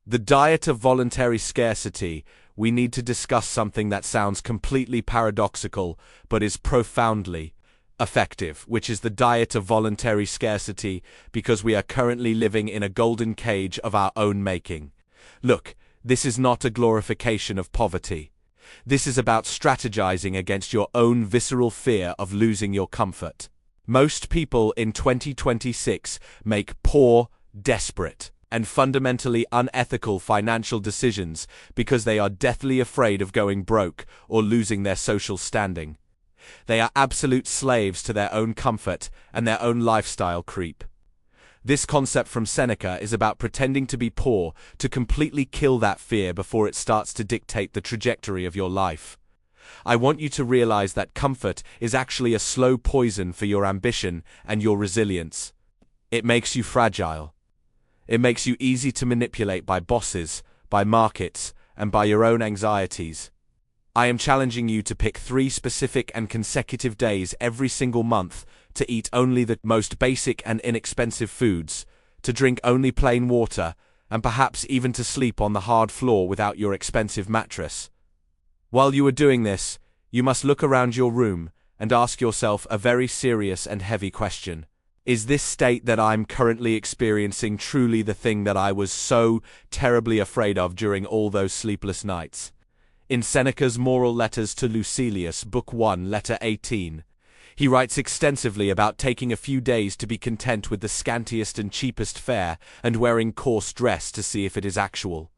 The diet of voluntary scarcity. We need to discuss something that sounds completely paradoxical, but is profoundly effective, which is the diet of voluntary scarcity, because we are currently living in a golden cage of our own making. Look, this is not a glorification of poverty. This is about strategizing against your own visceral fear of losing your comfort. Most people in 2026 make poor, desperate, and fundamentally unethical financial decisions because they are deathly afraid of going broke or losing their social standing. They are absolute slaves to their own comfort and their own lifestyle creep. This concept from Seneca is about pretending to be poor to completely kill that fear before it starts to dictate the trajectory of your life. I want you to realize that comfort is actually a slow poison for your ambition and your resilience. It makes you fragile. It makes you easy to manipulate by bosses, by markets, and by your own anxieties. I am challenging you to pick 3 specific and consecutive days every single month to eat only the most basic and inexpensive foods, to drink only plain water, and perhaps even to sleep on the hard floor without your expensive mattress. While you are doing this, you must look around your room and ask yourself a very serious and heavy question. Is this state that I'm currently experiencing truly the thing that I was so terribly afraid of during all those sleepless nights? In Seneca's Moral Letters to Lucilius, Book 1, Letter 18, he writes extensively about taking a few days to be content with the scantiest and cheapest fare and wearing coarse dress to see if it is actual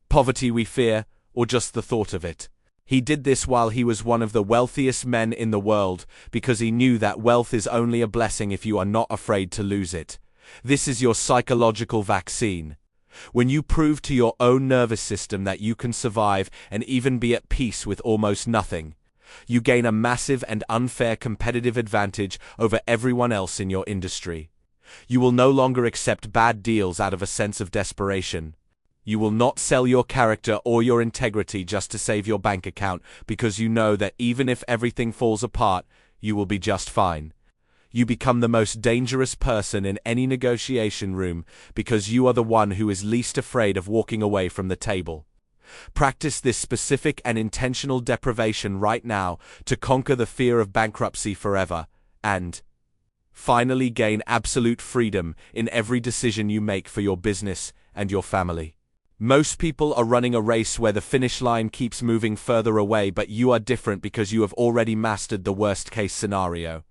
poverty we fear, or just the thought of it. He did this while he was one of the wealthiest men in the world, because he knew that wealth is only a blessing if you are not afraid to lose it. This is your psychological vaccine. When you prove to your own nervous system that you can survive and even be at peace with almost nothing, you gain a massive and unfair competitive advantage over everyone else in your industry. You will no longer accept bad deals out of a sense of desperation. You will not sell your character or your integrity just to save your bank account, because you know that even if everything falls apart, you will be just fine. You become the most dangerous person in any negotiation room because you are the one who is least afraid of walking away from the table. Practice this specific and intentional deprivation right now to conquer the fear of bankruptcy forever, and finally gain absolute freedom in every decision you make for your business and your family. Most people are running a race where the finish line keeps moving further away, but you are different because you have already mastered the worst-case scenario.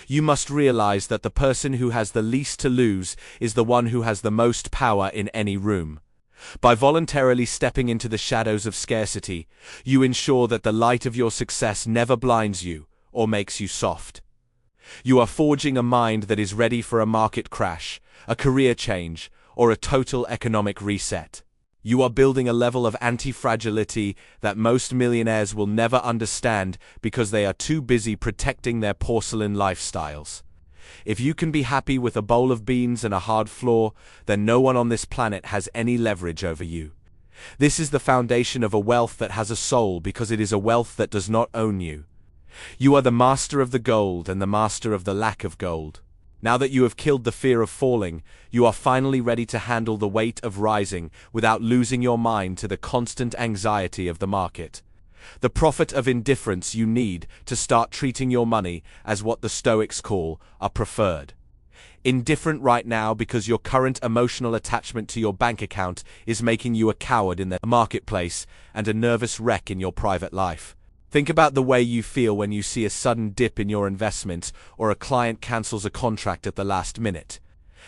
You must realize that the person who has the least to lose is the one who has the most power in any room. By voluntarily stepping into the shadows of scarcity, you ensure that the light of your success never blinds you or makes you soft. You are forging a mind that is ready for a market crash, a career change, or a total economic reset. You are building a level of antifragility that most millionaires will never understand because they are too busy protecting their porcelain lifestyles. If you can be happy with a bowl of beans and a hard floor, then no one on this planet has any leverage over you. This is the foundation of a wealth that has a soul, because it is a wealth that does not own you. You are the master of the gold and the master of the lack of gold. Now that you have killed the fear of falling, you are finally ready to handle the weight of rising without losing your mind to the constant anxiety of the market. The profit of indifference you need to start treating your money as what the Stoics call a preferred. Indifferent right now because your current emotional attachment to your bank account is making you a coward in the marketplace and a nervous wreck in your private life. Think about the way you feel when you see a sudden dip in your investments or a client cancels a contract at the last minute.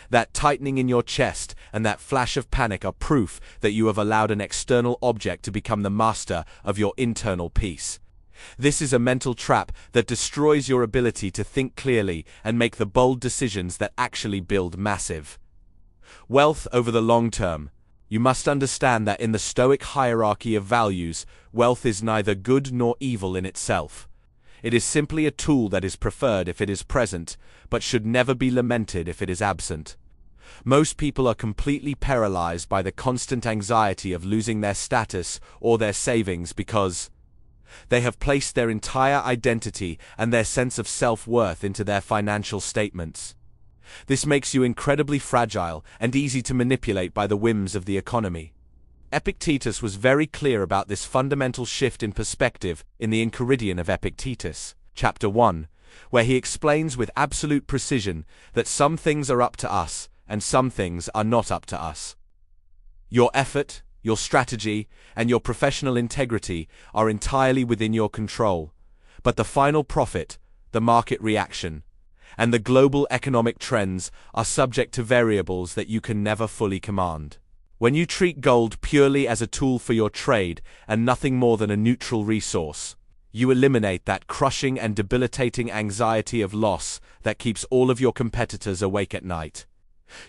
That tightening in your chest and that flash of panic are proof that you have allowed an external object to become the master of your internal peace. This is a mental trap that destroys your ability to think clearly and make the bold decisions that actually build massive wealth over the long term. You must understand that in the Stoic hierarchy of values, wealth is neither good nor evil in itself. It is simply a tool that is preferred if it is present, but should never be lamented if it is absent. Most people are completely paralyzed by the constant anxiety of losing their status or their savings because they have placed their entire identity and their sense of self-worth into their financial statements. This makes you incredibly fragile and easy to manipulate by the whims of the economy. Epictetus was very clear about this fundamental shift in perspective in the Enchiridion of Epictetus, chapter 1, where he explains with absolute precision that some things are up to us and some things are not up to us. Your effort, your strategy, and your professional integrity are entirely within your control, but the final profit, the market reaction, and the global economic trends are subject to variables that you can never fully command. When you treat gold purely as a tool for your trade and nothing more than a neutral resource, you eliminate that crushing and debilitating anxiety of loss that keeps all of your competitors awake at night.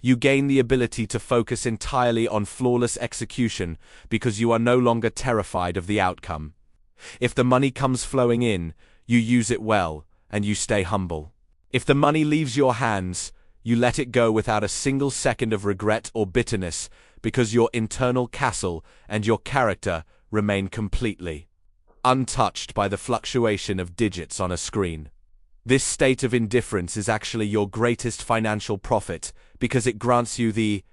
You gain the ability to focus entirely on flawless execution because you are no longer terrified of the outcome. If the money comes flowing in, you use it well, and you stay humble. If the money leaves your hands, you let it go without a single second of regret or bitterness because your internal castle and your character remain completely untouched by the fluctuation of digits on a screen. This state of indifference is actually your greatest financial profit because it grants you the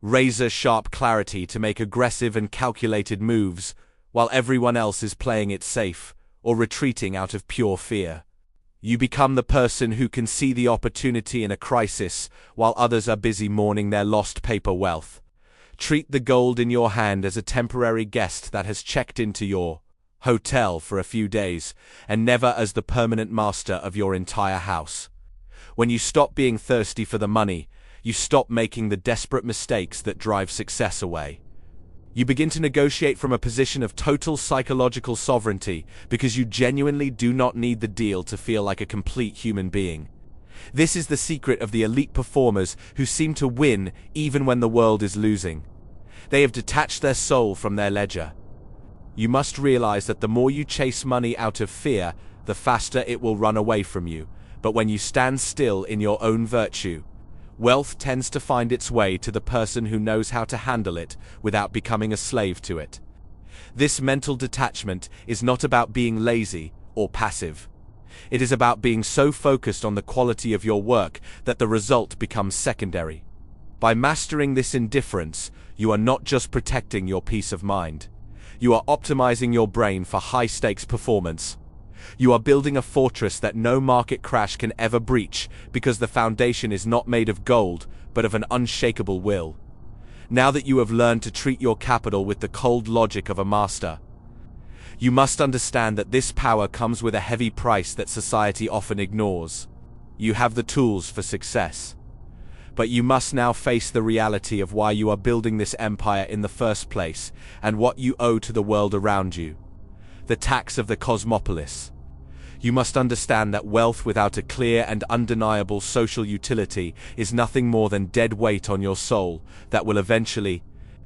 razor-sharp clarity to make aggressive and calculated moves while everyone else is playing it safe or retreating out of pure fear. You become the person who can see the opportunity in a crisis while others are busy mourning their lost paper wealth. Treat the gold in your hand as a temporary guest that has checked into your hotel for a few days, and never as the permanent master of your entire house. When you stop being thirsty for the money, you stop making the desperate mistakes that drive success away. You begin to negotiate from a position of total psychological sovereignty because you genuinely do not need the deal to feel like a complete human being. This is the secret of the elite performers who seem to win even when the world is losing. They have detached their soul from their ledger. You must realize that the more you chase money out of fear, the faster it will run away from you. But when you stand still in your own virtue, wealth tends to find its way to the person who knows how to handle it without becoming a slave to it. This mental detachment is not about being lazy or passive. It is about being so focused on the quality of your work that the result becomes secondary. By mastering this indifference, you are not just protecting your peace of mind. You are optimizing your brain for high-stakes performance. You are building a fortress that no market crash can ever breach because the foundation is not made of gold, but of an unshakable will. Now that you have learned to treat your capital with the cold logic of a master, you must understand that this power comes with a heavy price that society often ignores. You have the tools for success. But you must now face the reality of why you are building this empire in the first place and what you owe to the world around you. The tax of the cosmopolis. You must understand that wealth without a clear and undeniable social utility is nothing more than dead weight on your soul that will eventually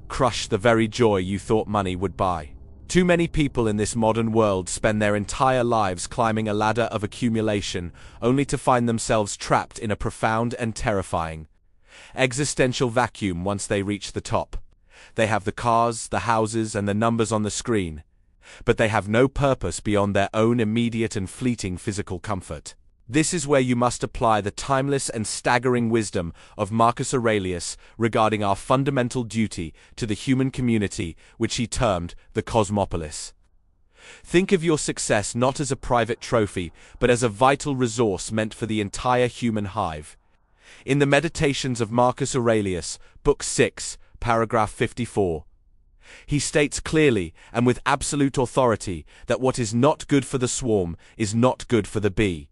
crush the very joy you thought money would buy. Too many people in this modern world spend their entire lives climbing a ladder of accumulation only to find themselves trapped in a profound and terrifying existential vacuum once they reach the top. They have the cars, the houses, and the numbers on the screen, but they have no purpose beyond their own immediate and fleeting physical comfort. This is where you must apply the timeless and staggering wisdom of Marcus Aurelius regarding our fundamental duty to the human community, which he termed the cosmopolis. Think of your success not as a private trophy, but as a vital resource meant for the entire human hive. In the Meditations of Marcus Aurelius, Book 6, paragraph 54, he states clearly and with absolute authority that what is not good for the swarm is not good for the bee.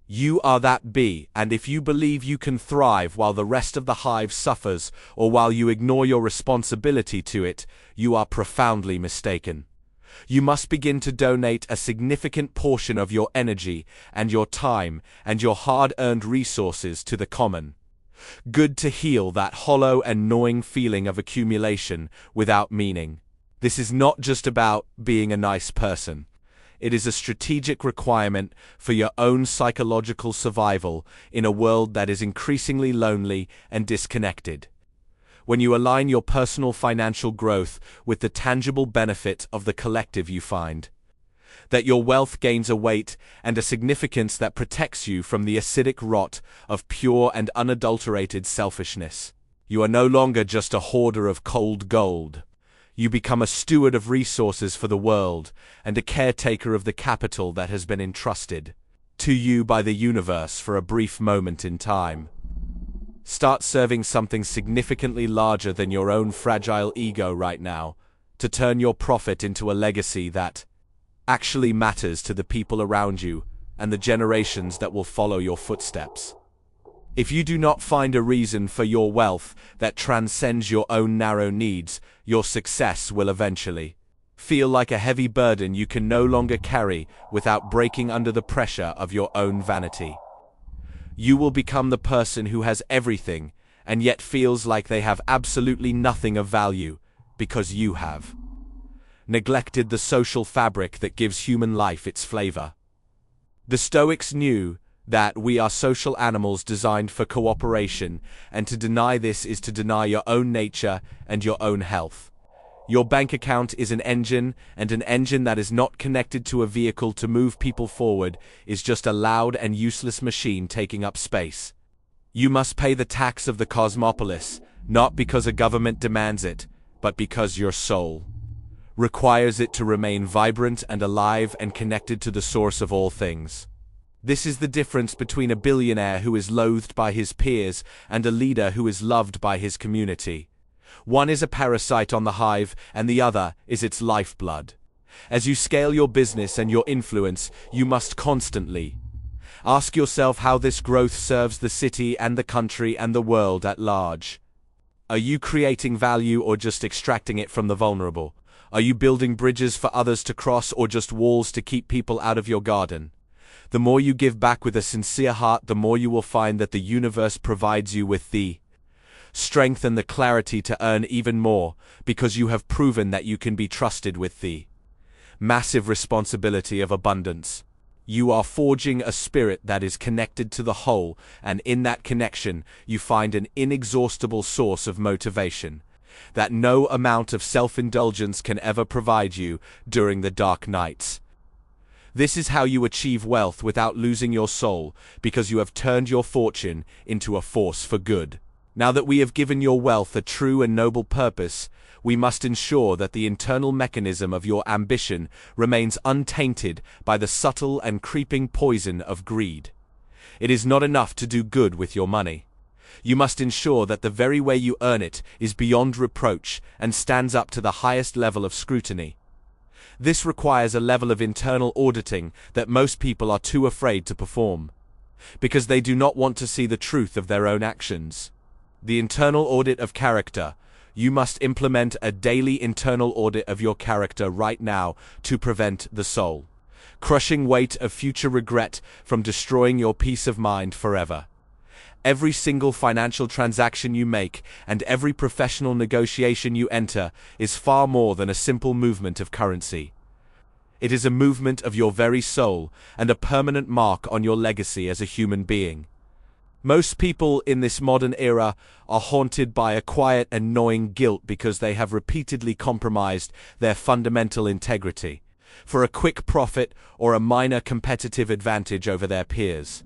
You are that bee, and if you believe you can thrive while the rest of the hive suffers, or while you ignore your responsibility to it, you are profoundly mistaken. You must begin to donate a significant portion of your energy and your time and your hard-earned resources to the common good to heal that hollow and gnawing feeling of accumulation without meaning. This is not just about being a nice person. It is a strategic requirement for your own psychological survival in a world that is increasingly lonely and disconnected. When you align your personal financial growth with the tangible benefit of the collective, you find that your wealth gains a weight and a significance that protects you from the acidic rot of pure and unadulterated selfishness. You are no longer just a hoarder of cold gold. You become a steward of resources for the world and a caretaker of the capital that has been entrusted to you by the universe for a brief moment in time. Start serving something significantly larger than your own fragile ego right now, to turn your profit into a legacy that actually matters to the people around you and the generations that will follow your footsteps. If you do not find a reason for your wealth that transcends your own narrow needs, your success will eventually feel like a heavy burden you can no longer carry without breaking under the pressure of your own vanity. You will become the person who has everything and yet feels like they have absolutely nothing of value because you have neglected the social fabric that gives human life its flavor. The Stoics knew that we are social animals designed for cooperation, and to deny this is to deny your own nature and your own health. Your bank account is an engine, and an engine that is not connected to a vehicle to move people forward is just a loud and useless machine taking up space. You must pay the tax of the cosmopolis, not because a government demands it, but because your soul requires it to remain vibrant and alive and connected to the source of all things. This is the difference between a billionaire who is loathed by his peers and a leader who is loved by his community. One is a parasite on the hive, and the other is its lifeblood. As you scale your business and your influence, you must constantly ask yourself how this growth serves the city and the country and the world at large. Are you creating value or just extracting it from the vulnerable? Are you building bridges for others to cross or just walls to keep people out of your garden? The more you give back with a sincere heart, the more you will find that the universe provides you with the strength and the clarity to earn even more, because you have proven that you can be trusted with the massive responsibility of abundance. You are forging a spirit that is connected to the whole, and in that connection you find an inexhaustible source of motivation that no amount of self-indulgence can ever provide you during the dark nights. This is how you achieve wealth without losing your soul, because you have turned your fortune into a force for good. Now that we have given your wealth a true and noble purpose, we must ensure that the internal mechanism of your ambition remains untainted by the subtle and creeping poison of greed. It is not enough to do good with your money. You must ensure that the very way you earn it is beyond reproach and stands up to the highest level of scrutiny. This requires a level of internal auditing that most people are too afraid to perform, because they do not want to see the truth of their own actions. The internal audit of character. You must implement a daily internal audit of your character right now to prevent the soul crushing weight of future regret from destroying your peace of mind forever. Every single financial transaction you make and every professional negotiation you enter is far more than a simple movement of currency. It is a movement of your very soul and a permanent mark on your legacy as a human being. Most people in this modern era are haunted by a quiet and gnawing guilt because they have repeatedly compromised their fundamental integrity for a quick profit or a minor competitive advantage over their peers.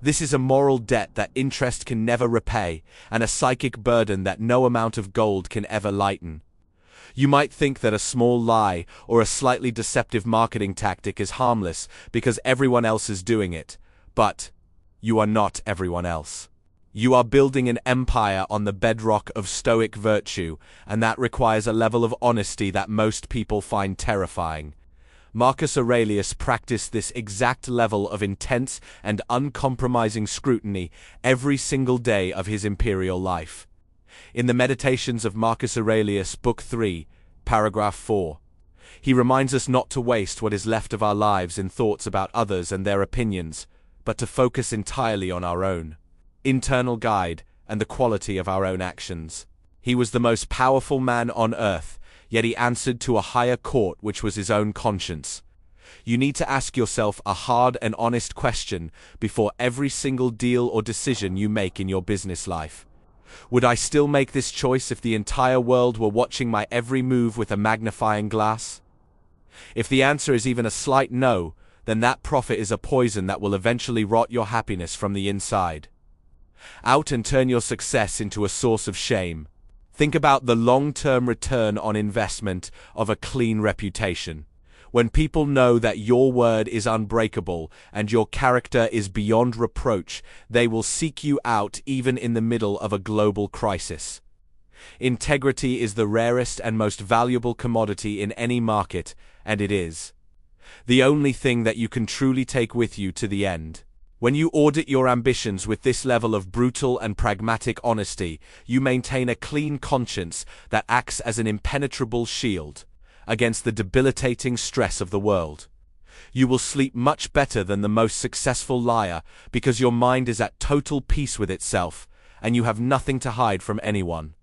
This is a moral debt that interest can never repay, and a psychic burden that no amount of gold can ever lighten. You might think that a small lie or a slightly deceptive marketing tactic is harmless because everyone else is doing it, but you are not everyone else. You are building an empire on the bedrock of Stoic virtue, and that requires a level of honesty that most people find terrifying. Marcus Aurelius practiced this exact level of intense and uncompromising scrutiny every single day of his imperial life. In the Meditations of Marcus Aurelius, Book 3, Paragraph 4, he reminds us not to waste what is left of our lives in thoughts about others and their opinions, but to focus entirely on our own internal guide and the quality of our own actions. He was the most powerful man on earth, yet he answered to a higher court which was his own conscience. You need to ask yourself a hard and honest question before every single deal or decision you make in your business life. Would I still make this choice if the entire world were watching my every move with a magnifying glass? If the answer is even a slight no, then that profit is a poison that will eventually rot your happiness from the inside out and turn your success into a source of shame. Think about the long-term return on investment of a clean reputation. When people know that your word is unbreakable and your character is beyond reproach, they will seek you out even in the middle of a global crisis. Integrity is the rarest and most valuable commodity in any market, and it is the only thing that you can truly take with you to the end. When you audit your ambitions with this level of brutal and pragmatic honesty, you maintain a clean conscience that acts as an impenetrable shield against the debilitating stress of the world. You will sleep much better than the most successful liar because your mind is at total peace with itself, and you have nothing to hide from anyone.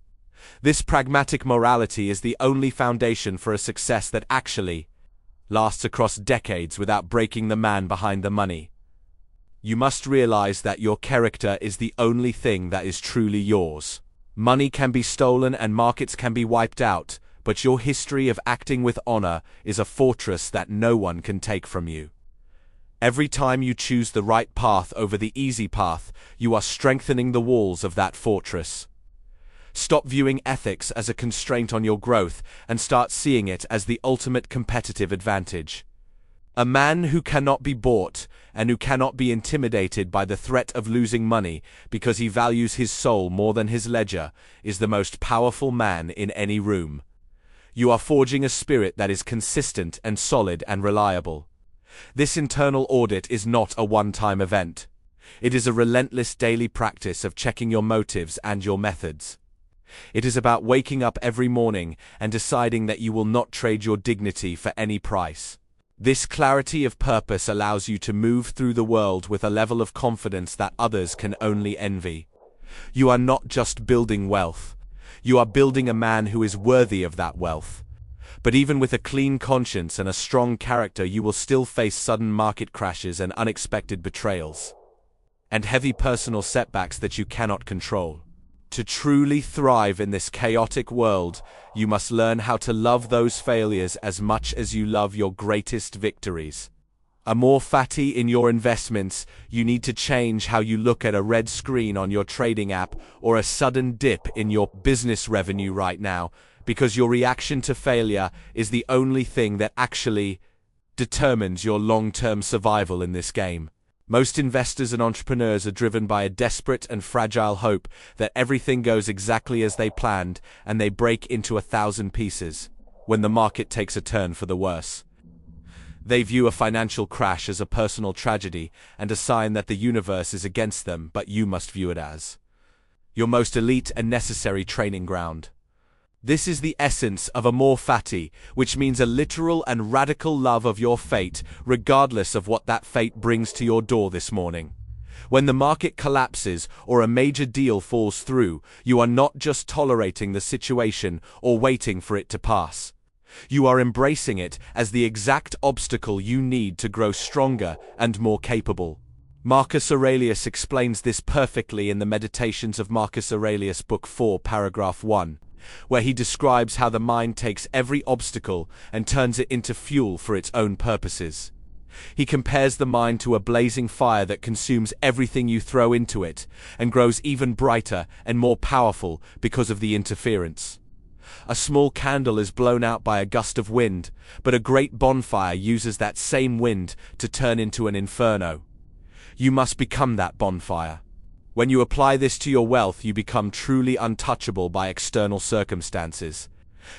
This pragmatic morality is the only foundation for a success that actually lasts across decades without breaking the man behind the money. You must realize that your character is the only thing that is truly yours. Money can be stolen and markets can be wiped out, but your history of acting with honor is a fortress that no one can take from you. Every time you choose the right path over the easy path, you are strengthening the walls of that fortress. Stop viewing ethics as a constraint on your growth and start seeing it as the ultimate competitive advantage. A man who cannot be bought and who cannot be intimidated by the threat of losing money because he values his soul more than his ledger is the most powerful man in any room. You are forging a spirit that is consistent and solid and reliable. This internal audit is not a one-time event. It is a relentless daily practice of checking your motives and your methods. It is about waking up every morning and deciding that you will not trade your dignity for any price. This clarity of purpose allows you to move through the world with a level of confidence that others can only envy. You are not just building wealth. You are building a man who is worthy of that wealth. But even with a clean conscience and a strong character, you will still face sudden market crashes and unexpected betrayals, and heavy personal setbacks that you cannot control. To truly thrive in this chaotic world, you must learn how to love those failures as much as you love your greatest victories. A more fatty in your investments, you need to change how you look at a red screen on your trading app or a sudden dip in your business revenue right now, because your reaction to failure is the only thing that actually determines your long-term survival in this game. Most investors and entrepreneurs are driven by a desperate and fragile hope that everything goes exactly as they planned and they break into 1,000 pieces when the market takes a turn for the worse. They view a financial crash as a personal tragedy and a sign that the universe is against them, but you must view it as your most elite and necessary training ground. This is the essence of a more fatty, which means a literal and radical love of your fate, regardless of what that fate brings to your door this morning. When the market collapses or a major deal falls through, you are not just tolerating the situation or waiting for it to pass. You are embracing it as the exact obstacle you need to grow stronger and more capable. Marcus Aurelius explains this perfectly in the Meditations of Marcus Aurelius, Book 4, Paragraph 1. Where he describes how the mind takes every obstacle and turns it into fuel for its own purposes. He compares the mind to a blazing fire that consumes everything you throw into it and grows even brighter and more powerful because of the interference. A small candle is blown out by a gust of wind, but a great bonfire uses that same wind to turn into an inferno. You must become that bonfire. When you apply this to your wealth, you become truly untouchable by external circumstances.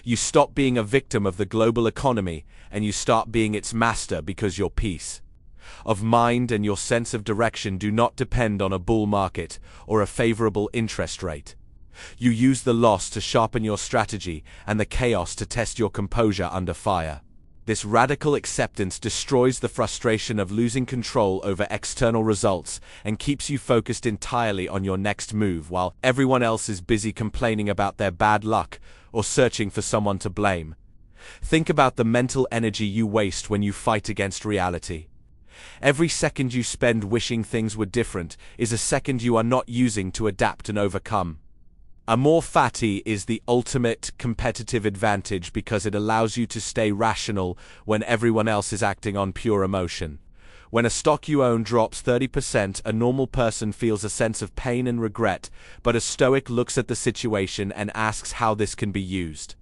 You stop being a victim of the global economy, and you start being its master because your peace of mind and your sense of direction do not depend on a bull market or a favorable interest rate. You use the loss to sharpen your strategy and the chaos to test your composure under fire. This radical acceptance destroys the frustration of losing control over external results and keeps you focused entirely on your next move while everyone else is busy complaining about their bad luck or searching for someone to blame. Think about the mental energy you waste when you fight against reality. Every second you spend wishing things were different is a second you are not using to adapt and overcome. A more fatty is the ultimate competitive advantage because it allows you to stay rational when everyone else is acting on pure emotion. When a stock you own drops 30%, a normal person feels a sense of pain and regret, but a Stoic looks at the situation and asks how this can be used.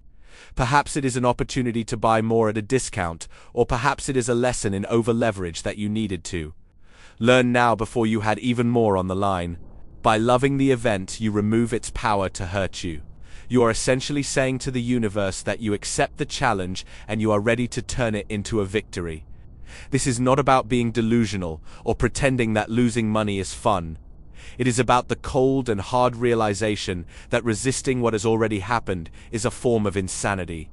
Perhaps it is an opportunity to buy more at a discount, or perhaps it is a lesson in over-leverage that you needed to learn now before you had even more on the line. By loving the event, you remove its power to hurt you. You are essentially saying to the universe that you accept the challenge and you are ready to turn it into a victory. This is not about being delusional or pretending that losing money is fun. It is about the cold and hard realization that resisting what has already happened is a form of insanity.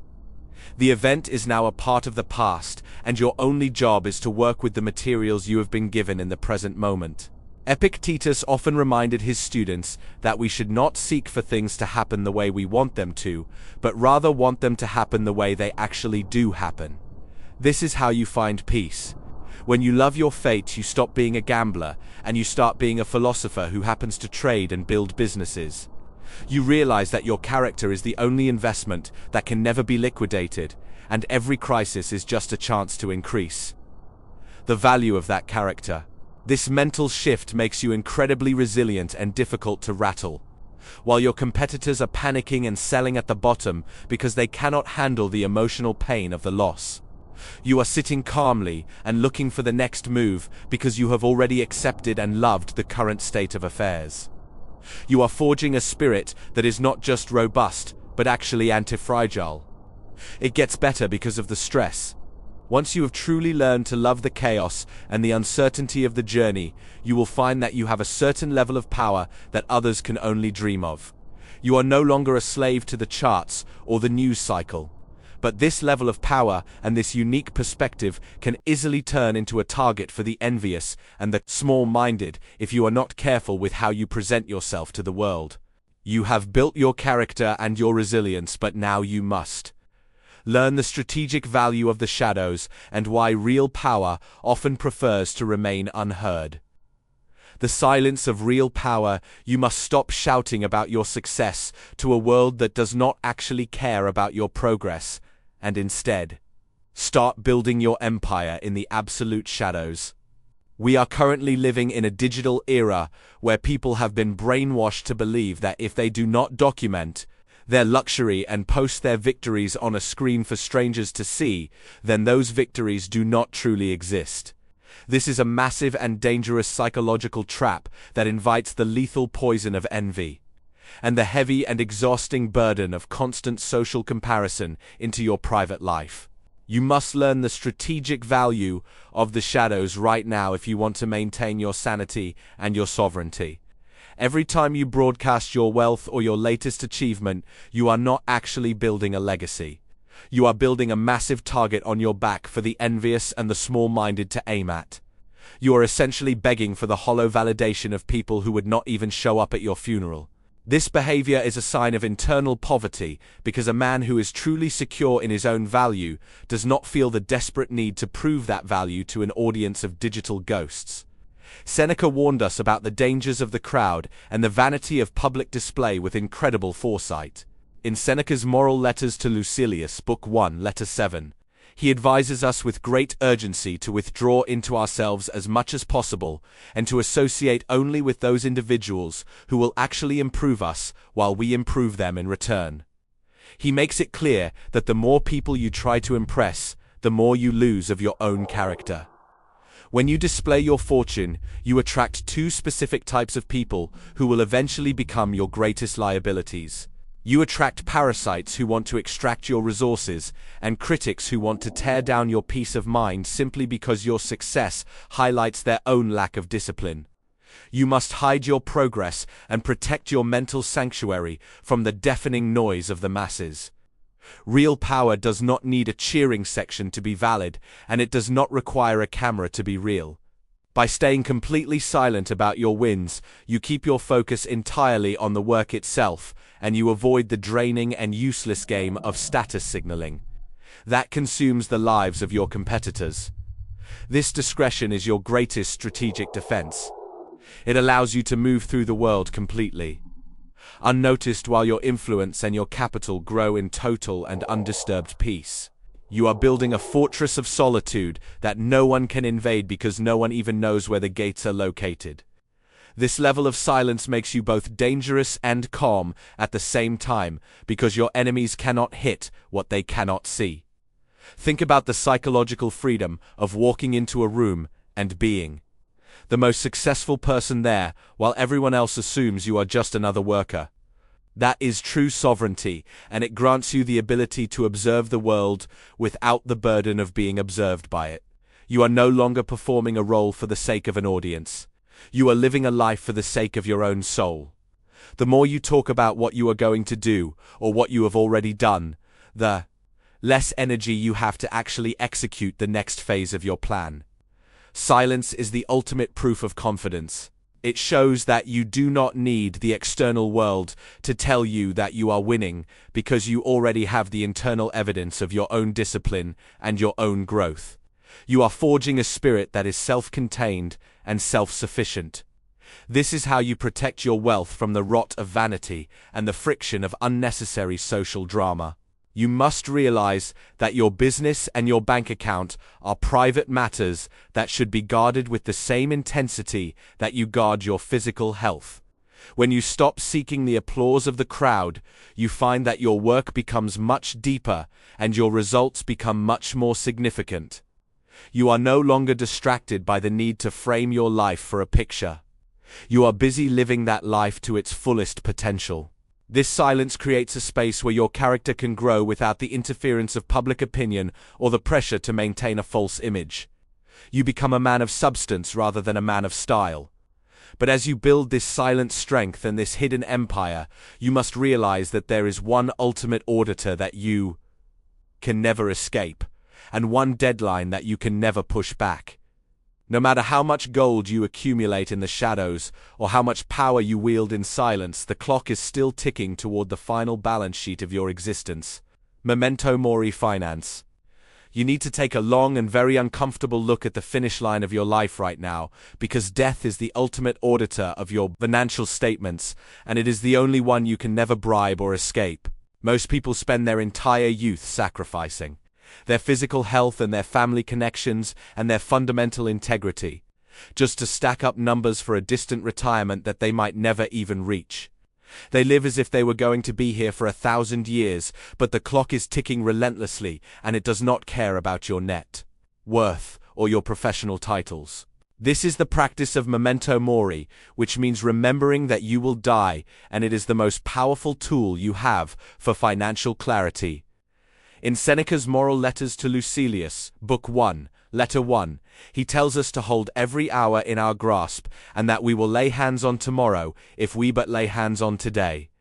The event is now a part of the past, and your only job is to work with the materials you have been given in the present moment. Epictetus often reminded his students that we should not seek for things to happen the way we want them to, but rather want them to happen the way they actually do happen. This is how you find peace. When you love your fate, you stop being a gambler, and you start being a philosopher who happens to trade and build businesses. You realize that your character is the only investment that can never be liquidated, and every crisis is just a chance to increase the value of that character. This mental shift makes you incredibly resilient and difficult to rattle. While your competitors are panicking and selling at the bottom because they cannot handle the emotional pain of the loss, you are sitting calmly and looking for the next move because you have already accepted and loved the current state of affairs. You are forging a spirit that is not just robust, but actually antifragile. It gets better because of the stress. Once you have truly learned to love the chaos and the uncertainty of the journey, you will find that you have a certain level of power that others can only dream of. You are no longer a slave to the charts or the news cycle. But this level of power and this unique perspective can easily turn into a target for the envious and the small-minded if you are not careful with how you present yourself to the world. You have built your character and your resilience, but now you must learn the strategic value of the shadows and why real power often prefers to remain unheard. The silence of real power. You must stop shouting about your success to a world that does not actually care about your progress, and instead start building your empire in the absolute shadows. We are currently living in a digital era where people have been brainwashed to believe that if they do not document their luxury and post their victories on a screen for strangers to see, then those victories do not truly exist. This is a massive and dangerous psychological trap that invites the lethal poison of envy and the heavy and exhausting burden of constant social comparison into your private life. You must learn the strategic value of the shadows right now if you want to maintain your sanity and your sovereignty. Every time you broadcast your wealth or your latest achievement, you are not actually building a legacy. You are building a massive target on your back for the envious and the small-minded to aim at. You are essentially begging for the hollow validation of people who would not even show up at your funeral. This behavior is a sign of internal poverty because a man who is truly secure in his own value does not feel the desperate need to prove that value to an audience of digital ghosts. Seneca warned us about the dangers of the crowd and the vanity of public display with incredible foresight. In Seneca's Moral Letters to Lucilius, Book 1, Letter 7, he advises us with great urgency to withdraw into ourselves as much as possible and to associate only with those individuals who will actually improve us while we improve them in return. He makes it clear that the more people you try to impress, the more you lose of your own character. When you display your fortune, you attract two specific types of people who will eventually become your greatest liabilities. You attract parasites who want to extract your resources, and critics who want to tear down your peace of mind simply because your success highlights their own lack of discipline. You must hide your progress and protect your mental sanctuary from the deafening noise of the masses. Real power does not need a cheering section to be valid, and it does not require a camera to be real. By staying completely silent about your wins, you keep your focus entirely on the work itself, and you avoid the draining and useless game of status signaling that consumes the lives of your competitors. This discretion is your greatest strategic defense. It allows you to move through the world completely unnoticed while your influence and your capital grow in total and undisturbed peace. You are building a fortress of solitude that no one can invade because no one even knows where the gates are located. This level of silence makes you both dangerous and calm at the same time because your enemies cannot hit what they cannot see. Think about the psychological freedom of walking into a room and being the most successful person there while everyone else assumes you are just another worker. That is true sovereignty, and it grants you the ability to observe the world without the burden of being observed by it. You are no longer performing a role for the sake of an audience. You are living a life for the sake of your own soul. The more you talk about what you are going to do or what you have already done, the less energy you have to actually execute the next phase of your plan. Silence is the ultimate proof of confidence. It shows that you do not need the external world to tell you that you are winning because you already have the internal evidence of your own discipline and your own growth. You are forging a spirit that is self-contained and self-sufficient. This is how you protect your wealth from the rot of vanity and the friction of unnecessary social drama. You must realize that your business and your bank account are private matters that should be guarded with the same intensity that you guard your physical health. When you stop seeking the applause of the crowd, you find that your work becomes much deeper and your results become much more significant. You are no longer distracted by the need to frame your life for a picture. You are busy living that life to its fullest potential. This silence creates a space where your character can grow without the interference of public opinion or the pressure to maintain a false image. You become a man of substance rather than a man of style. But as you build this silent strength and this hidden empire, you must realize that there is one ultimate auditor that you can never escape, and one deadline that you can never push back. No matter how much gold you accumulate in the shadows, or how much power you wield in silence, the clock is still ticking toward the final balance sheet of your existence. Memento mori finance. You need to take a long and very uncomfortable look at the finish line of your life right now, because death is the ultimate auditor of your financial statements, and it is the only one you can never bribe or escape. Most people spend their entire youth sacrificing their physical health and their family connections and their fundamental integrity, just to stack up numbers for a distant retirement that they might never even reach. They live as if they were going to be here for 1,000 years, but the clock is ticking relentlessly and it does not care about your net worth or your professional titles. This is the practice of memento mori, which means remembering that you will die, and it is the most powerful tool you have for financial clarity. In Seneca's Moral Letters to Lucilius, Book 1, Letter 1, he tells us to hold every hour in our grasp, and that we will lay hands on tomorrow if we but lay hands on today.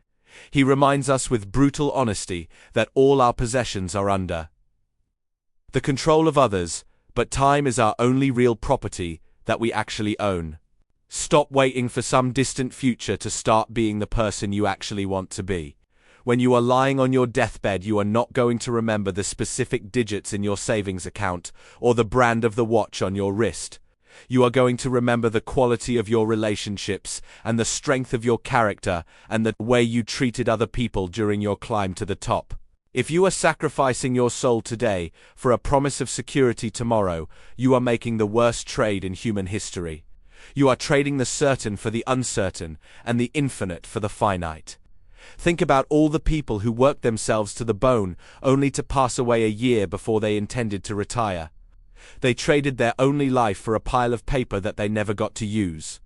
He reminds us with brutal honesty that all our possessions are under the control of others, but time is our only real property that we actually own. Stop waiting for some distant future to start being the person you actually want to be. When you are lying on your deathbed, you are not going to remember the specific digits in your savings account or the brand of the watch on your wrist. You are going to remember the quality of your relationships and the strength of your character and the way you treated other people during your climb to the top. If you are sacrificing your soul today for a promise of security tomorrow, you are making the worst trade in human history. You are trading the certain for the uncertain and the infinite for the finite. Think about all the people who worked themselves to the bone only to pass away a year before they intended to retire. They traded their only life for a pile of paper that they never got to use.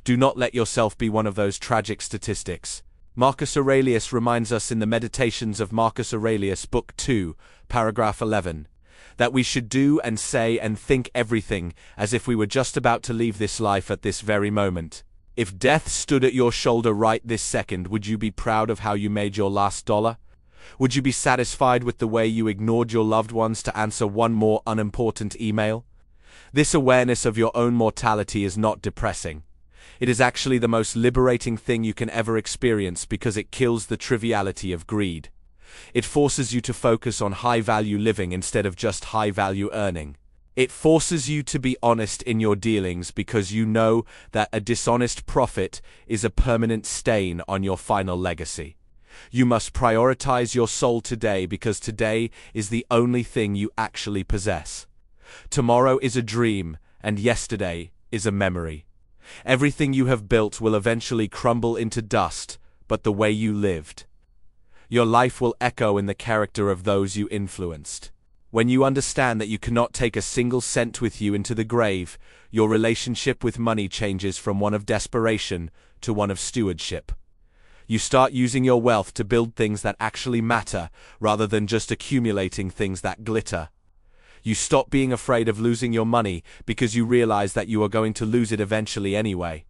Do not let yourself be one of those tragic statistics. Marcus Aurelius reminds us in the Meditations of Marcus Aurelius, Book 2, paragraph 11, that we should do and say and think everything as if we were just about to leave this life at this very moment. If death stood at your shoulder right this second, would you be proud of how you made your last dollar? Would you be satisfied with the way you ignored your loved ones to answer one more unimportant email? This awareness of your own mortality is not depressing. It is actually the most liberating thing you can ever experience because it kills the triviality of greed. It forces you to focus on high-value living instead of just high-value earning. It forces you to be honest in your dealings because you know that a dishonest profit is a permanent stain on your final legacy. You must prioritize your soul today because today is the only thing you actually possess. Tomorrow is a dream, and yesterday is a memory. Everything you have built will eventually crumble into dust, but the way you lived. Your life will echo in the character of those you influenced. When you understand that you cannot take a single cent with you into the grave, your relationship with money changes from one of desperation to one of stewardship. You start using your wealth to build things that actually matter, rather than just accumulating things that glitter. You stop being afraid of losing your money because you realize that you are going to lose it eventually anyway.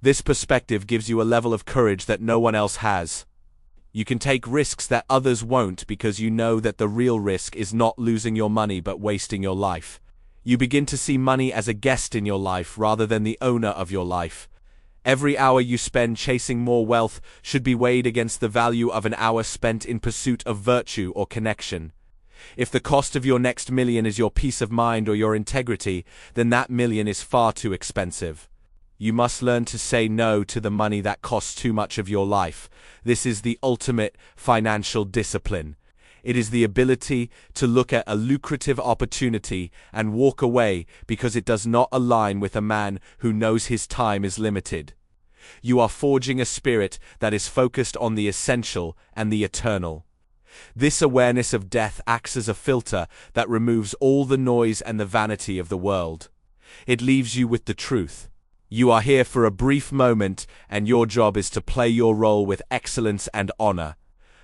This perspective gives you a level of courage that no one else has. You can take risks that others won't because you know that the real risk is not losing your money but wasting your life. You begin to see money as a guest in your life rather than the owner of your life. Every hour you spend chasing more wealth should be weighed against the value of an hour spent in pursuit of virtue or connection. If the cost of your next million is your peace of mind or your integrity, then that million is far too expensive. You must learn to say no to the money that costs too much of your life. This is the ultimate financial discipline. It is the ability to look at a lucrative opportunity and walk away because it does not align with a man who knows his time is limited. You are forging a spirit that is focused on the essential and the eternal. This awareness of death acts as a filter that removes all the noise and the vanity of the world. It leaves you with the truth. You are here for a brief moment, and your job is to play your role with excellence and honor.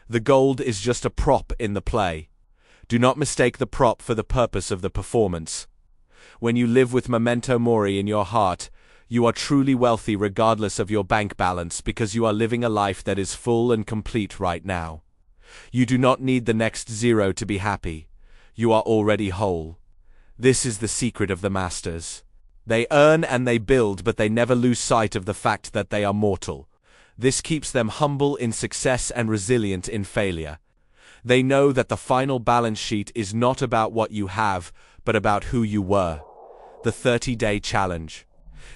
The gold is just a prop in the play. Do not mistake the prop for the purpose of the performance. When you live with memento mori in your heart, you are truly wealthy regardless of your bank balance because you are living a life that is full and complete right now. You do not need the next zero to be happy. You are already whole. This is the secret of the masters. They earn and they build, but they never lose sight of the fact that they are mortal. This keeps them humble in success and resilient in failure. They know that the final balance sheet is not about what you have, but about who you were. The 30-day challenge.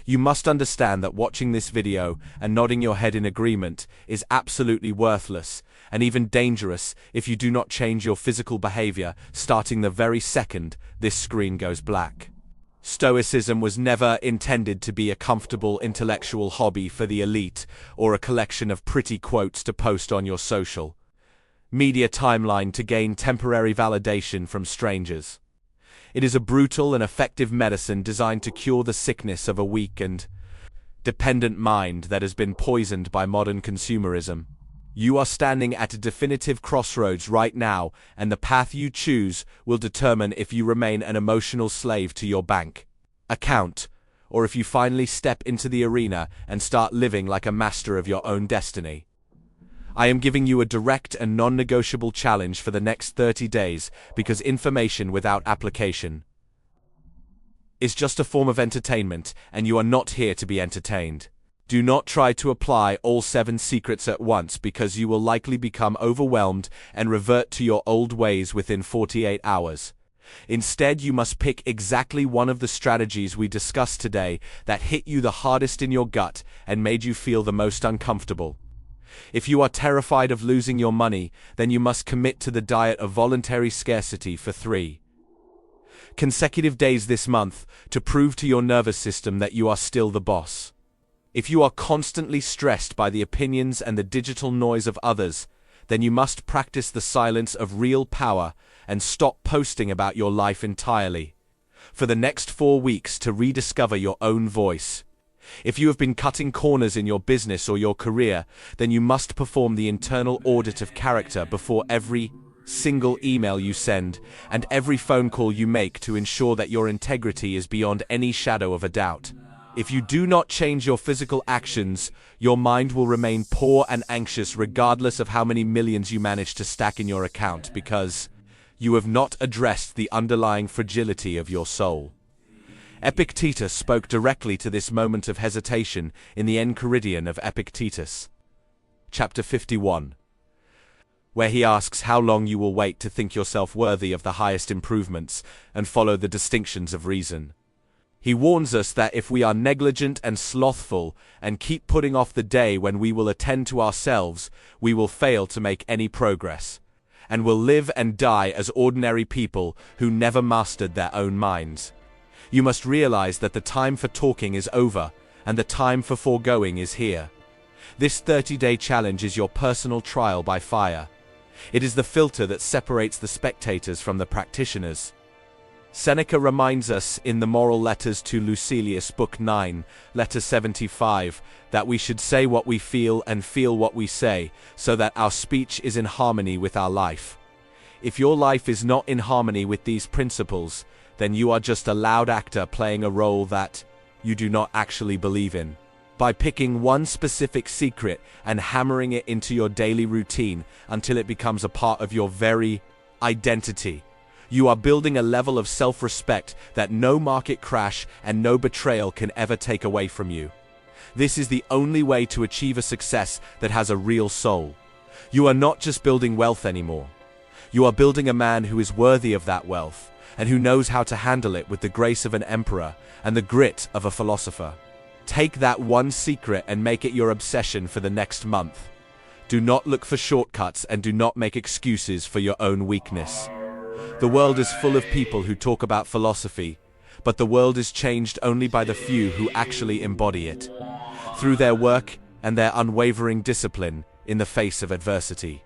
You must understand that watching this video and nodding your head in agreement is absolutely worthless and even dangerous if you do not change your physical behavior starting the very second this screen goes black. Stoicism was never intended to be a comfortable intellectual hobby for the elite or a collection of pretty quotes to post on your social media timeline to gain temporary validation from strangers. It is a brutal and effective medicine designed to cure the sickness of a weak and dependent mind that has been poisoned by modern consumerism. You are standing at a definitive crossroads right now, and the path you choose will determine if you remain an emotional slave to your bank account, or if you finally step into the arena and start living like a master of your own destiny. I am giving you a direct and non-negotiable challenge for the next 30 days because information without application is just a form of entertainment, and you are not here to be entertained. Do not try to apply all 7 secrets at once because you will likely become overwhelmed and revert to your old ways within 48 hours. Instead, you must pick exactly one of the strategies we discussed today that hit you the hardest in your gut and made you feel the most uncomfortable. If you are terrified of losing your money, then you must commit to the diet of voluntary scarcity for 3 consecutive days this month to prove to your nervous system that you are still the boss. If you are constantly stressed by the opinions and the digital noise of others, then you must practice the silence of real power and stop posting about your life entirely. For the next 4 weeks to rediscover your own voice. If you have been cutting corners in your business or your career, then you must perform the internal audit of character before every single email you send and every phone call you make to ensure that your integrity is beyond any shadow of a doubt. If you do not change your physical actions, your mind will remain poor and anxious regardless of how many millions you manage to stack in your account because you have not addressed the underlying fragility of your soul. Epictetus spoke directly to this moment of hesitation in the Enchiridion of Epictetus, chapter 51, where he asks how long you will wait to think yourself worthy of the highest improvements and follow the distinctions of reason. He warns us that if we are negligent and slothful and keep putting off the day when we will attend to ourselves, we will fail to make any progress, and will live and die as ordinary people who never mastered their own minds. You must realize that the time for talking is over, and the time for foregoing is here. This 30-day challenge is your personal trial by fire. It is the filter that separates the spectators from the practitioners. Seneca reminds us in the Moral Letters to Lucilius, Book 9, Letter 75, that we should say what we feel and feel what we say, so that our speech is in harmony with our life. If your life is not in harmony with these principles, then you are just a loud actor playing a role that you do not actually believe in. By picking one specific secret and hammering it into your daily routine until it becomes a part of your very identity, you are building a level of self-respect that no market crash and no betrayal can ever take away from you. This is the only way to achieve a success that has a real soul. You are not just building wealth anymore. You are building a man who is worthy of that wealth, and who knows how to handle it with the grace of an emperor and the grit of a philosopher. Take that one secret and make it your obsession for the next month. Do not look for shortcuts and do not make excuses for your own weakness. The world is full of people who talk about philosophy, but the world is changed only by the few who actually embody it, through their work and their unwavering discipline in the face of adversity.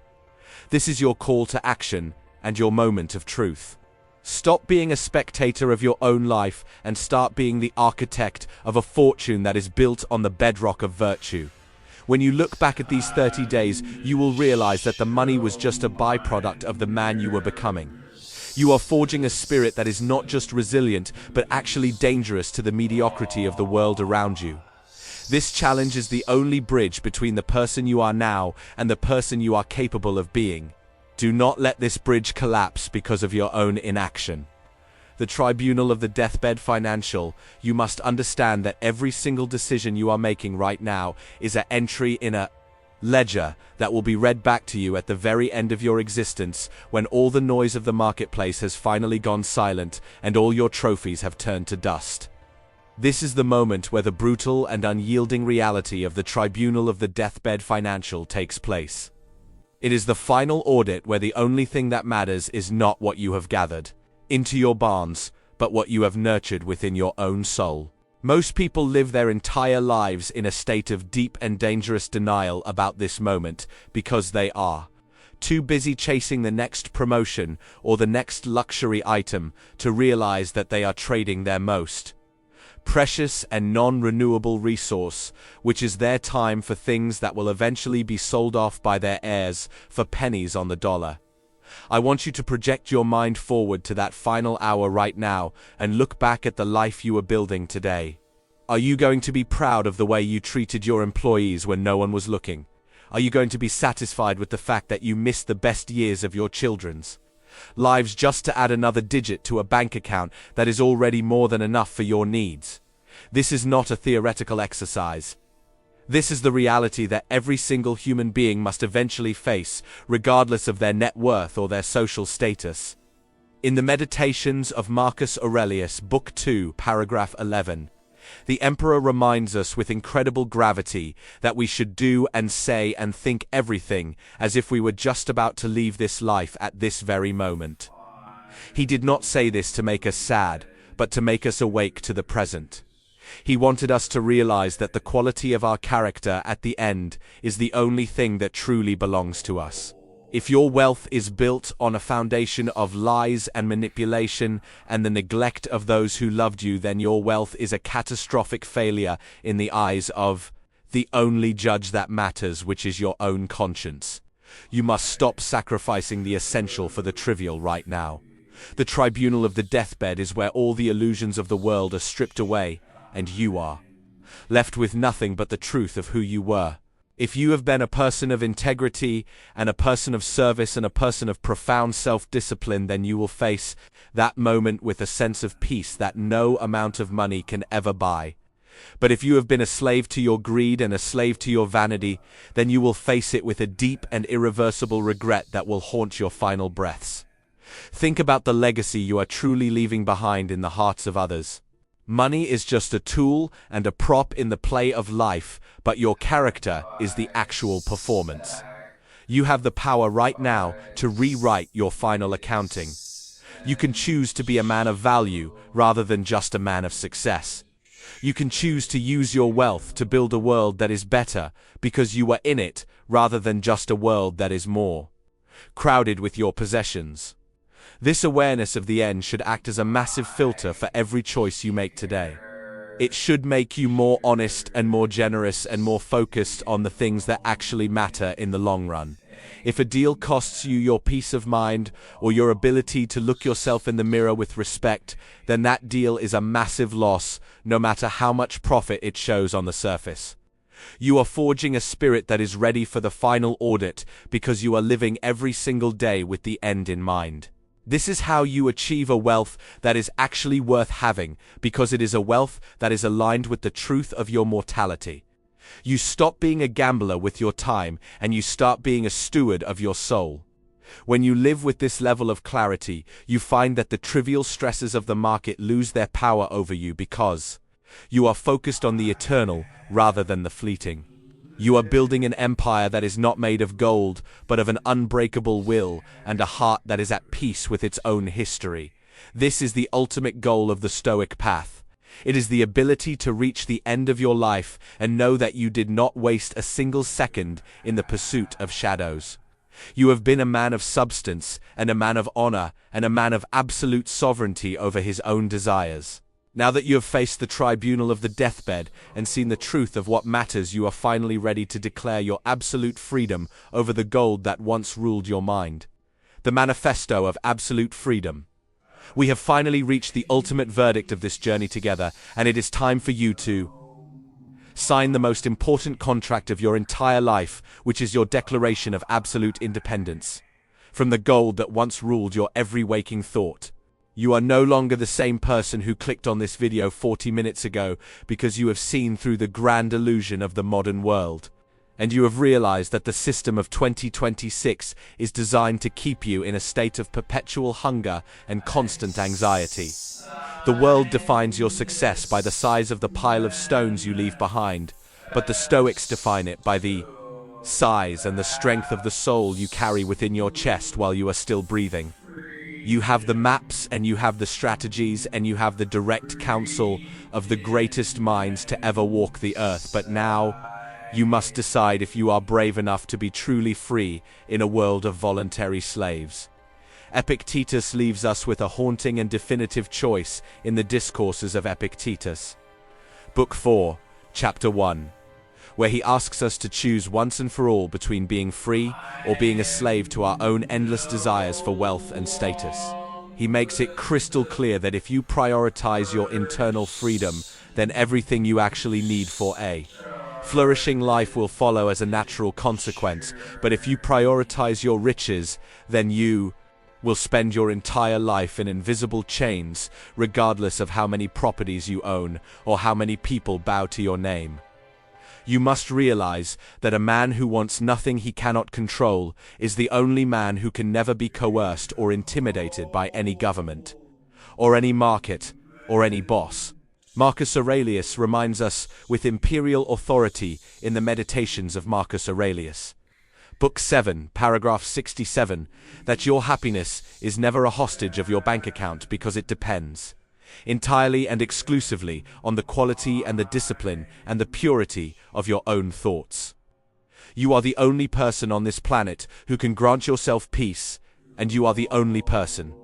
This is your call to action and your moment of truth. Stop being a spectator of your own life and start being the architect of a fortune that is built on the bedrock of virtue. When you look back at these 30 days, you will realize that the money was just a byproduct of the man you were becoming. You are forging a spirit that is not just resilient, but actually dangerous to the mediocrity of the world around you. This challenge is the only bridge between the person you are now and the person you are capable of being. Do not let this bridge collapse because of your own inaction. The tribunal of the deathbed financial, you must understand that every single decision you are making right now is an entry in a ledger that will be read back to you at the very end of your existence, when all the noise of the marketplace has finally gone silent and all your trophies have turned to dust. This is the moment where the brutal and unyielding reality of the tribunal of the deathbed financial takes place. It is the final audit where the only thing that matters is not what you have gathered into your barns, but what you have nurtured within your own soul. Most people live their entire lives in a state of deep and dangerous denial about this moment because they are too busy chasing the next promotion or the next luxury item to realize that they are trading their most precious and non-renewable resource, which is their time, for things that will eventually be sold off by their heirs for pennies on the dollar. I want you to project your mind forward to that final hour right now and look back at the life you are building today. Are you going to be proud of the way you treated your employees when no one was looking? Are you going to be satisfied with the fact that you missed the best years of your children's lives just to add another digit to a bank account that is already more than enough for your needs? This is not a theoretical exercise. This is the reality that every single human being must eventually face, regardless of their net worth or their social status. In the Meditations of Marcus Aurelius, Book 2, Paragraph 11, the Emperor reminds us with incredible gravity that we should do and say and think everything as if we were just about to leave this life at this very moment. He did not say this to make us sad, but to make us awake to the present. He wanted us to realize that the quality of our character at the end is the only thing that truly belongs to us. If your wealth is built on a foundation of lies and manipulation and the neglect of those who loved you, then your wealth is a catastrophic failure in the eyes of the only judge that matters, which is your own conscience. You must stop sacrificing the essential for the trivial right now. The tribunal of the deathbed is where all the illusions of the world are stripped away, and you are left with nothing but the truth of who you were. If you have been a person of integrity and a person of service and a person of profound self-discipline, then you will face that moment with a sense of peace that no amount of money can ever buy. But if you have been a slave to your greed and a slave to your vanity, then you will face it with a deep and irreversible regret that will haunt your final breaths. Think about the legacy you are truly leaving behind in the hearts of others. Money is just a tool and a prop in the play of life, but your character is the actual performance. You have the power right now to rewrite your final accounting. You can choose to be a man of value rather than just a man of success. You can choose to use your wealth to build a world that is better because you are in it rather than just a world that is more crowded with your possessions. This awareness of the end should act as a massive filter for every choice you make today. It should make you more honest and more generous and more focused on the things that actually matter in the long run. If a deal costs you your peace of mind or your ability to look yourself in the mirror with respect, then that deal is a massive loss, no matter how much profit it shows on the surface. You are forging a spirit that is ready for the final audit because you are living every single day with the end in mind. This is how you achieve a wealth that is actually worth having, because it is a wealth that is aligned with the truth of your mortality. You stop being a gambler with your time and you start being a steward of your soul. When you live with this level of clarity, you find that the trivial stresses of the market lose their power over you because you are focused on the eternal rather than the fleeting. You are building an empire that is not made of gold, but of an unbreakable will and a heart that is at peace with its own history. This is the ultimate goal of the Stoic path. It is the ability to reach the end of your life and know that you did not waste a single second in the pursuit of shadows. You have been a man of substance and a man of honor and a man of absolute sovereignty over his own desires. Now that you have faced the tribunal of the deathbed and seen the truth of what matters, you are finally ready to declare your absolute freedom over the gold that once ruled your mind. The manifesto of absolute freedom. We have finally reached the ultimate verdict of this journey together, and it is time for you to sign the most important contract of your entire life, which is your declaration of absolute independence from the gold that once ruled your every waking thought. You are no longer the same person who clicked on this video 40 minutes ago because you have seen through the grand illusion of the modern world. And you have realized that the system of 2026 is designed to keep you in a state of perpetual hunger and constant anxiety. The world defines your success by the size of the pile of stones you leave behind, but the Stoics define it by the size and the strength of the soul you carry within your chest while you are still breathing. You have the maps and you have the strategies and you have the direct counsel of the greatest minds to ever walk the earth, but now you must decide if you are brave enough to be truly free in a world of voluntary slaves. Epictetus leaves us with a haunting and definitive choice in the Discourses of Epictetus. Book 4, Chapter 1, where he asks us to choose once and for all between being free or being a slave to our own endless desires for wealth and status. He makes it crystal clear that if you prioritize your internal freedom, then everything you actually need for a flourishing life will follow as a natural consequence. But if you prioritize your riches, then you will spend your entire life in invisible chains, regardless of how many properties you own or how many people bow to your name. You must realize that a man who wants nothing he cannot control is the only man who can never be coerced or intimidated by any government, or any market, or any boss. Marcus Aurelius reminds us with imperial authority in the Meditations of Marcus Aurelius, Book 7, paragraph 67, that your happiness is never a hostage of your bank account because it depends entirely and exclusively on the quality and the discipline and the purity of your own thoughts. You are the only person on this planet who can grant yourself peace, and you are the only person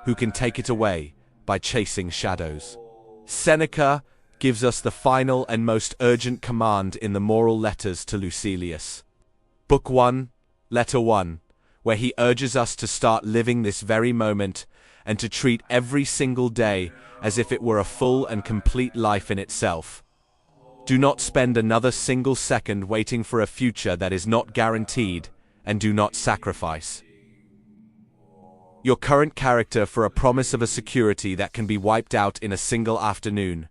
who can take it away by chasing shadows. Seneca gives us the final and most urgent command in the Moral Letters to Lucilius, Book 1, Letter 1, where he urges us to start living this very moment and to treat every single day as if it were a full and complete life in itself. Do not spend another single second waiting for a future that is not guaranteed, and do not sacrifice your current character for a promise of a security that can be wiped out in a single afternoon.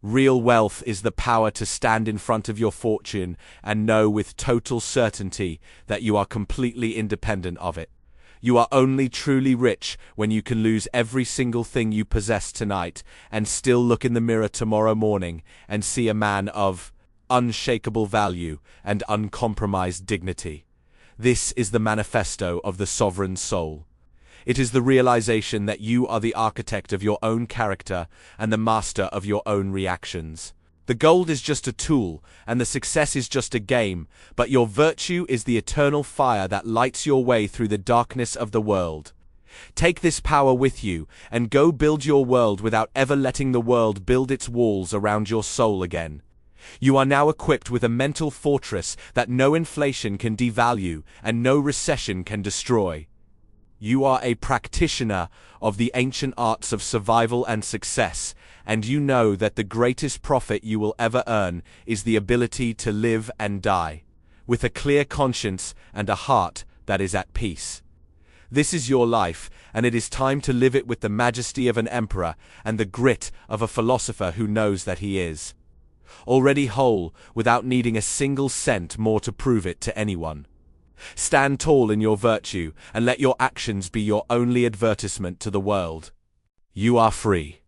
Real wealth is the power to stand in front of your fortune and know with total certainty that you are completely independent of it. You are only truly rich when you can lose every single thing you possess tonight and still look in the mirror tomorrow morning and see a man of unshakable value and uncompromised dignity. This is the manifesto of the sovereign soul. It is the realization that you are the architect of your own character and the master of your own reactions. The gold is just a tool, and the success is just a game, but your virtue is the eternal fire that lights your way through the darkness of the world. Take this power with you, and go build your world without ever letting the world build its walls around your soul again. You are now equipped with a mental fortress that no inflation can devalue and no recession can destroy. You are a practitioner of the ancient arts of survival and success, and you know that the greatest profit you will ever earn is the ability to live and die, with a clear conscience and a heart that is at peace. This is your life, and it is time to live it with the majesty of an emperor and the grit of a philosopher who knows that he is already whole without needing a single cent more to prove it to anyone. Stand tall in your virtue and let your actions be your only advertisement to the world. You are free.